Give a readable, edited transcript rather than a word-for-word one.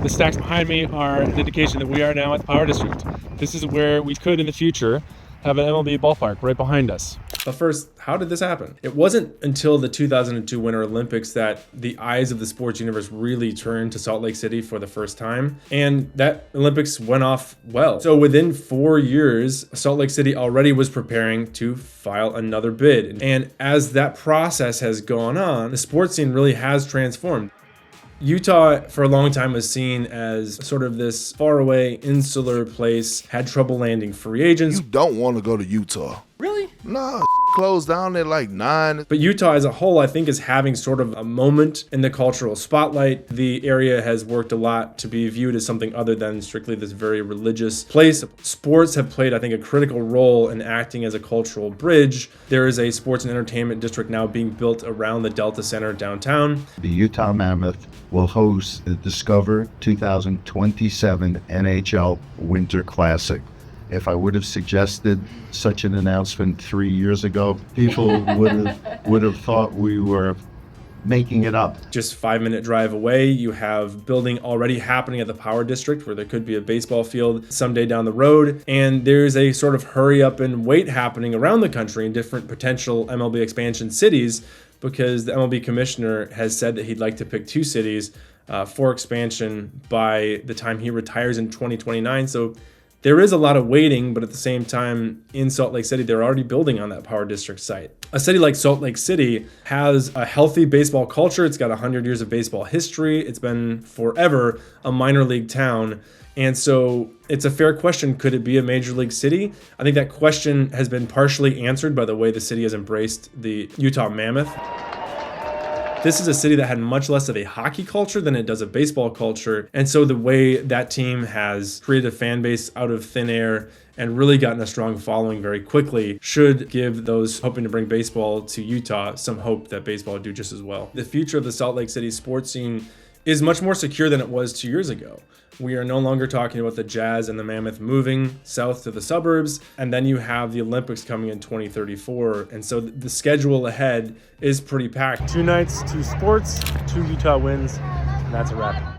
The stacks behind me are an indication that we are now at the Power District. This is where we could, in the future, have an MLB ballpark right behind us. But first, how did this happen? It wasn't until the 2002 Winter Olympics that the eyes of the sports universe really turned to Salt Lake City for the first time. And that Olympics went off well. So within 4 years, Salt Lake City already was preparing to file another bid. And as that process has gone on, the sports scene really has transformed. Utah, for a long time, was seen as sort of this faraway, insular place, had trouble landing free agents. You don't want to go to Utah. Really? Nah, closed down at like 9. But Utah as a whole, I think, is having sort of a moment in the cultural spotlight. The area has worked a lot to be viewed as something other than strictly this very religious place. Sports have played, I think, a critical role in acting as a cultural bridge. There is a sports and entertainment district now being built around the Delta Center downtown. The Utah Mammoth will host the Discover 2027 NHL Winter Classic. If I would have suggested such an announcement 3 years ago, people would have thought we were making it up. Just 5-minute drive away, you have building already happening at the Power District where there could be a baseball field someday down the road. And there's a sort of hurry up and wait happening around the country in different potential MLB expansion cities, because the MLB commissioner has said that he'd like to pick 2 cities for expansion by the time he retires in 2029. So there is a lot of waiting, but at the same time, in Salt Lake City, they're already building on that Power District site. A city like Salt Lake City has a healthy baseball culture. It's got 100 years of baseball history. It's been forever a minor league town. And so it's a fair question, could it be a major league city? I think that question has been partially answered by the way the city has embraced the Utah Mammoth. This is a city that had much less of a hockey culture than it does a baseball culture. And so the way that team has created a fan base out of thin air and really gotten a strong following very quickly should give those hoping to bring baseball to Utah some hope that baseball will do just as well. The future of the Salt Lake City sports scene is much more secure than it was 2 years ago. We are no longer talking about the Jazz and the Mammoth moving south to the suburbs, and then you have the Olympics coming in 2034, and so the schedule ahead is pretty packed. 2 nights, 2 sports, 2 Utah wins, and that's a wrap.